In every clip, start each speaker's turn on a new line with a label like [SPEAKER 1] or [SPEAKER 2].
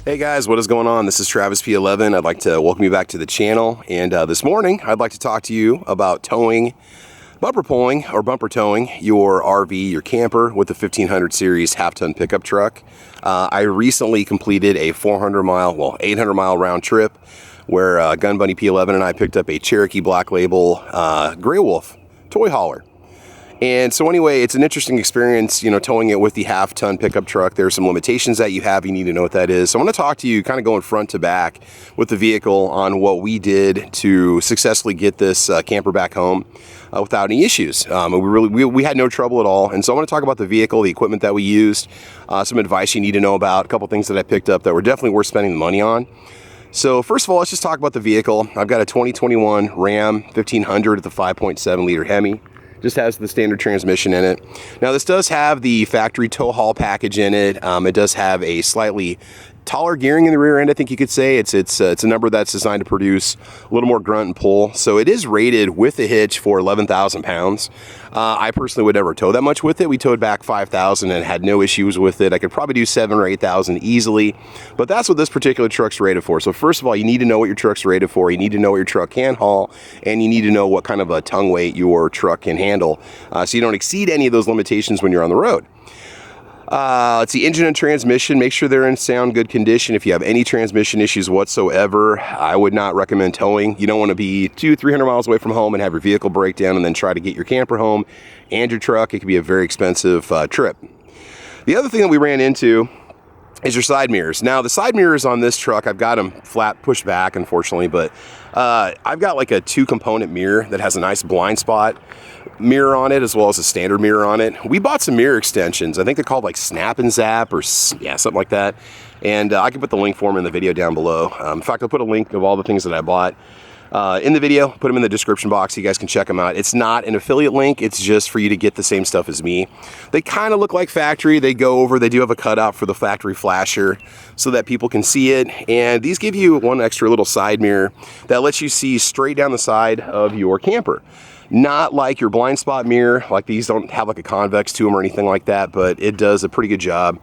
[SPEAKER 1] Hey guys, what is going on? This is Travis P11. I'd like to welcome you back to the channel, and this morning I'd like to talk to you about towing, bumper pulling or bumper towing your RV, your camper with the 1500 series half-ton pickup truck. I recently completed a 800 mile round trip where Gun Bunny P11 and I picked up a Cherokee Black Label Grey Wolf toy hauler. And so anyway, it's an interesting experience, you know, towing it with the half-ton pickup truck. There are some limitations that you have. You need to know what that is. So I want to talk to you kind of going front to back with the vehicle on what we did to successfully get this camper back home without any issues. We had no trouble at all. And so I want to talk about the vehicle, the equipment that we used, some advice you need to know about, a couple things that I picked up that were definitely worth spending the money on. So first of all, let's just talk about the vehicle. I've got a 2021 Ram 1500 at the 5.7 liter Hemi. Just has the standard transmission in it. Now this does have the factory tow haul package in it. It does have a slightly taller gearing in the rear end, I think you could say. It's a number that's designed to produce a little more grunt and pull. So it is rated with the hitch for 11,000 pounds. I personally would never tow that much with it. We towed back 5,000 and had no issues with it. I could probably do 7,000 or 8,000 easily, but that's what this particular truck's rated for. So first of all, you need to know what your truck's rated for. You need to know what your truck can haul, and you need to know what kind of a tongue weight your truck can handle, so you don't exceed any of those limitations when you're on the road. Let's see, engine and transmission, make sure they're in sound good condition. If you have any transmission issues whatsoever, I would not recommend towing. You don't want to be 200-300 miles away from home and have your vehicle break down and then try to get your camper home and your truck. It could be a very expensive trip. The other thing that we ran into is your side mirrors. Now the side mirrors on this truck, I've got them flat pushed back, unfortunately, but I've got like a 2-component mirror that has a nice blind spot mirror on it as well as a standard mirror on it. We bought some mirror extensions. I think they're called like Snap and Zap or yeah, something like that. And I can put the link for them in the video down below. In fact, I'll put a link of all the things that I bought in the video, put them in the description box so you guys can check them out. It's not an affiliate link, it's just for you to get the same stuff as me. They kind of look like factory. They go over, they do have a cutout for the factory flasher so that people can see it. And these give you one extra little side mirror that lets you see straight down the side of your camper. Not like your blind spot mirror, like these don't have like a convex to them or anything like that, but it does a pretty good job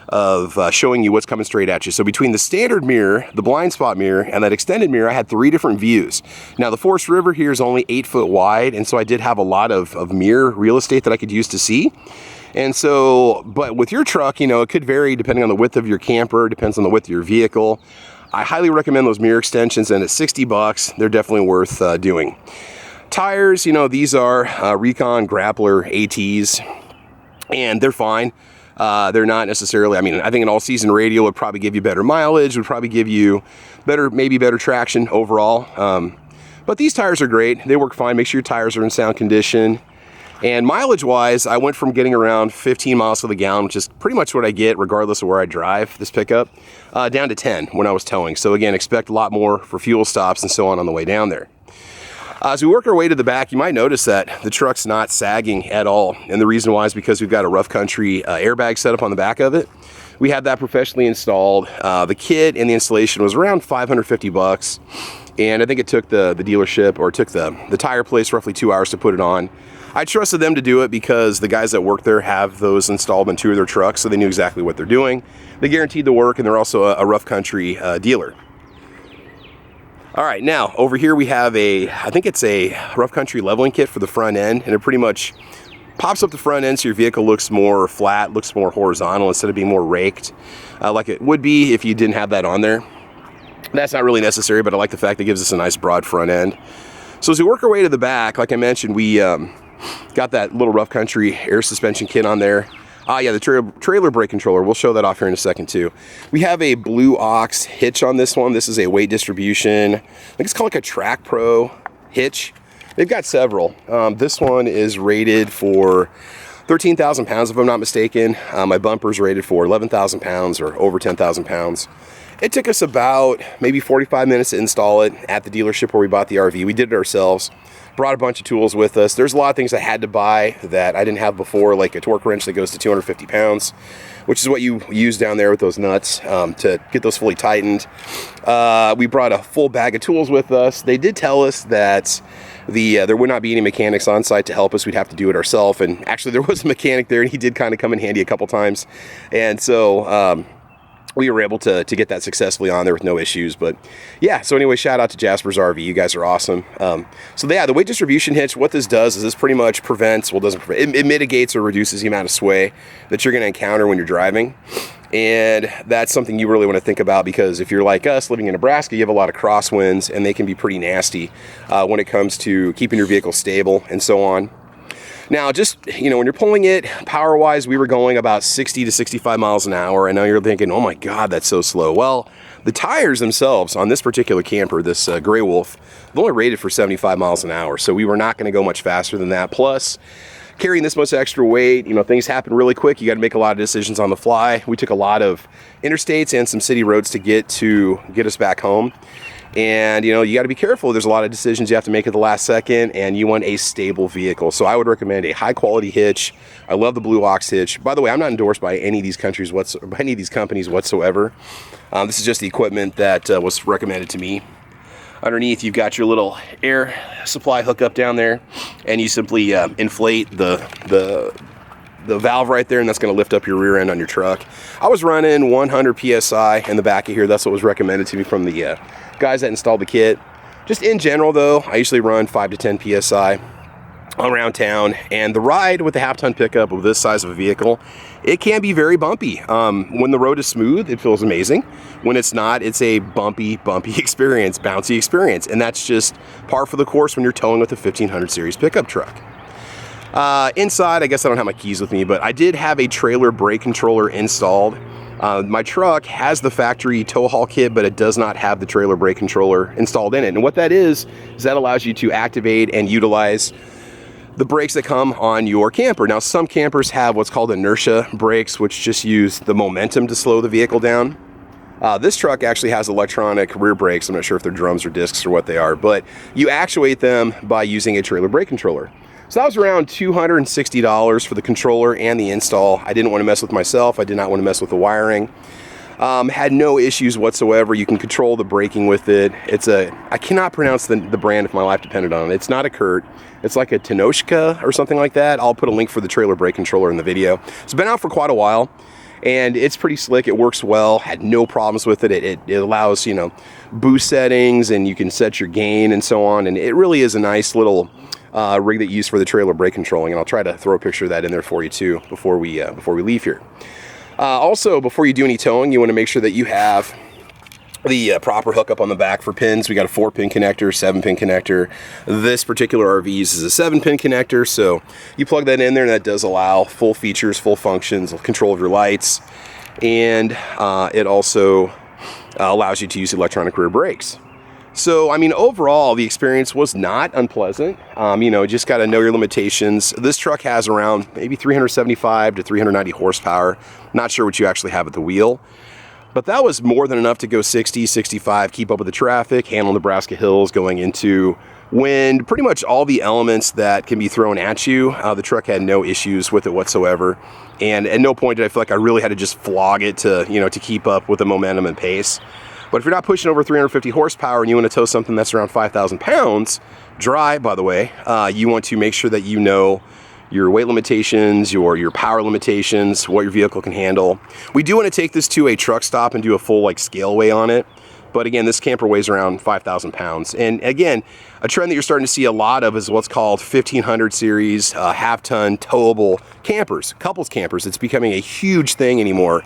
[SPEAKER 1] of showing you what's coming straight at you. So between the standard mirror, the blind spot mirror, and that extended mirror, I had 3 different views. Now the Forest River here is only 8 foot wide, and so I did have a lot of mirror real estate that I could use to see. And so, but with your truck, you know, it could vary depending on the width of your camper, depends on the width of your vehicle. I highly recommend those mirror extensions, and at 60 bucks, they're definitely worth doing. Tires, you know, these are Recon Grappler ATs, and they're fine. They're not necessarily, I mean, I think an all-season radial would probably give you better mileage, would probably give you maybe better traction overall. But these tires are great. They work fine. Make sure your tires are in sound condition. And mileage-wise, I went from getting around 15 miles to the gallon, which is pretty much what I get regardless of where I drive this pickup, down to 10 when I was towing. So again, expect a lot more for fuel stops and so on the way down there. As we work our way to the back, you might notice that the truck's not sagging at all. And the reason why is because we've got a rough country airbag set up on the back of it. We had that professionally installed. The kit and the installation was around 550 bucks. And I think it took the dealership, or it took the tire place roughly 2 hours to put it on. I trusted them to do it because the guys that work there have those installed in 2 of their trucks, so they knew exactly what they're doing. They guaranteed the work, and they're also a rough country dealer. All right, now over here we have I think it's a rough country leveling kit for the front end, and it pretty much pops up the front end so your vehicle looks more flat, looks more horizontal instead of being more raked like it would be if you didn't have that on there. That's not really necessary, but I like the fact that it gives us a nice broad front end. So as we work our way to the back, like I mentioned, we got that little rough country air suspension kit on there. Yeah, the trailer brake controller. We'll show that off here in a second too. We have a Blue Ox hitch on this one. This is a weight distribution. I think it's called like a Track Pro hitch. They've got several. This one is rated for 13,000 pounds if I'm not mistaken. My bumper's rated for 11,000 pounds or over 10,000 pounds. It took us about maybe 45 minutes to install it at the dealership where we bought the RV. We did it ourselves. Brought a bunch of tools with us. There's a lot of things I had to buy that I didn't have before, like a torque wrench that goes to 250 pounds, which is what you use down there with those nuts to get those fully tightened. We brought a full bag of tools with us. They did tell us that there would not be any mechanics on site to help us. We'd have to do it ourselves. And actually there was a mechanic there, and he did kind of come in handy a couple times. And so we were able to get that successfully on there with no issues. But yeah, so anyway, shout out to Jasper's RV. You guys are awesome. So yeah, the weight distribution hitch, what this does is this pretty much prevents, well, doesn't prevent, it mitigates or reduces the amount of sway that you're going to encounter when you're driving. And that's something you really want to think about, because if you're like us living in Nebraska, you have a lot of crosswinds and they can be pretty nasty when it comes to keeping your vehicle stable and so on. Now, just, you know, when you're pulling it, power-wise, we were going about 60 to 65 miles an hour. I know you're thinking, oh my God, that's so slow. Well, the tires themselves on this particular camper, this Grey Wolf, they're only rated for 75 miles an hour. So we were not going to go much faster than that. Plus, carrying this much extra weight, you know, things happen really quick. You got to make a lot of decisions on the fly. We took a lot of interstates and some city roads to get us back home. And, you know, you got to be careful. There's a lot of decisions you have to make at the last second, and you want a stable vehicle. So I would recommend a high quality hitch. I love the Blue Ox hitch. By the way, I'm not endorsed by any of these companies whatsoever. This is just the equipment that was recommended to me. Underneath, you've got your little air supply hookup down there, and you simply inflate the valve right there, and that's going to lift up your rear end on your truck. I was running 100 PSI in the back of here. That's what was recommended to me from the guys that installed the kit. Just in general though, I usually run 5 to 10 PSI around town, and the ride with the half-ton pickup of this size of a vehicle, it can be very bumpy. When the road is smooth, it feels amazing. When it's not, it's a bumpy experience, bouncy experience, and that's just par for the course when you're towing with a 1500 series pickup truck. Inside, I guess I don't have my keys with me, but I did have a trailer brake controller installed. My truck has the factory tow haul kit, but it does not have the trailer brake controller installed in it. And what that is that allows you to activate and utilize the brakes that come on your camper. Now, some campers have what's called inertia brakes, which just use the momentum to slow the vehicle down. This truck actually has electronic rear brakes. I'm not sure if they're drums or discs or what they are, but you actuate them by using a trailer brake controller. So that was around $260 for the controller and the install. I didn't want to mess with myself. I did not want to mess with the wiring. Had no issues whatsoever. You can control the braking with it. I cannot pronounce the brand if my life depended on it. It's not a Kurt. It's like a Tenoshka or something like that. I'll put a link for the trailer brake controller in the video. It's been out for quite a while, and it's pretty slick. It works well. Had no problems with it. It allows, you know, boost settings, and you can set your gain and so on. And it really is a nice little rig that you use for the trailer brake controlling, and I'll try to throw a picture of that in there for you too before we leave here. Also, before you do any towing, you want to make sure that you have the proper hookup on the back for pins. We got a 4-pin connector, 7-pin connector. This particular RV uses a 7-pin connector, so you plug that in there, and that does allow full features, full functions, control of your lights, and it also allows you to use electronic rear brakes. So, I mean, overall, the experience was not unpleasant. You know, just got to know your limitations. This truck has around maybe 375 to 390 horsepower. Not sure what you actually have at the wheel. But that was more than enough to go 60, 65, keep up with the traffic, handle Nebraska hills, going into wind, pretty much all the elements that can be thrown at you. The truck had no issues with it whatsoever. And at no point did I feel like I really had to just flog it to, you know, to keep up with the momentum and pace. But if you're not pushing over 350 horsepower and you want to tow something that's around 5,000 pounds, dry, by the way, you want to make sure that you know your weight limitations, your power limitations, what your vehicle can handle. We do want to take this to a truck stop and do a full like scale weigh on it. But again, this camper weighs around 5,000 pounds. And again, a trend that you're starting to see a lot of is what's called 1500 series half-ton towable campers, couples campers. It's becoming a huge thing anymore.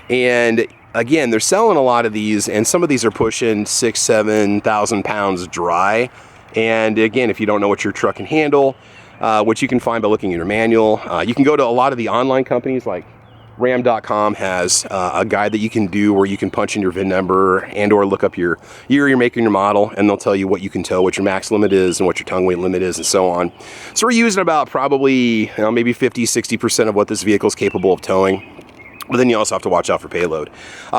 [SPEAKER 1] And again, they're selling a lot of these, and some of these are pushing 6,000, 7,000 pounds dry. And again, if you don't know what your truck can handle, which you can find by looking at your manual, you can go to a lot of the online companies like Ram.com has a guide that you can do where you can punch in your VIN number and or look up your year, your make, and your model, and they'll tell you what you can tow, what your max limit is, and what your tongue weight limit is, and so on. So we're using about probably, maybe 50, 60% of what this vehicle is capable of towing. But then you also have to watch out for payload.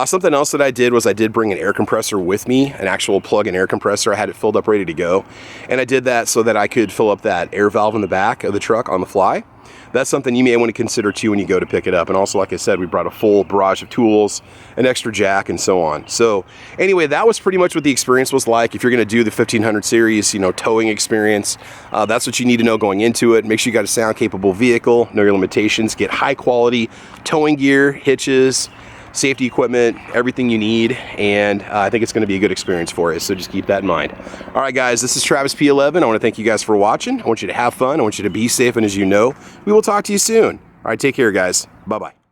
[SPEAKER 1] Something else that I did was I did bring an air compressor with me, an actual plug-in air compressor. I had it filled up, ready to go. And I did that so that I could fill up that air valve in the back of the truck on the fly. That's something you may want to consider too when you go to pick it up. And also, like I said, we brought a full barrage of tools, an extra jack, and so on. So anyway, that was pretty much what the experience was like. If you're going to do the 1500 series, towing experience, that's what you need to know going into it. Make sure you got a sound capable vehicle, know your limitations, get high quality towing gear, hitches, safety equipment, everything you need, and I think it's going to be a good experience for you, so just keep that in mind. All right, guys, this is Travis P11. I want to thank you guys for watching. I want you to have fun. I want you to be safe, and as you know, we will talk to you soon. All right, take care, guys. Bye-bye.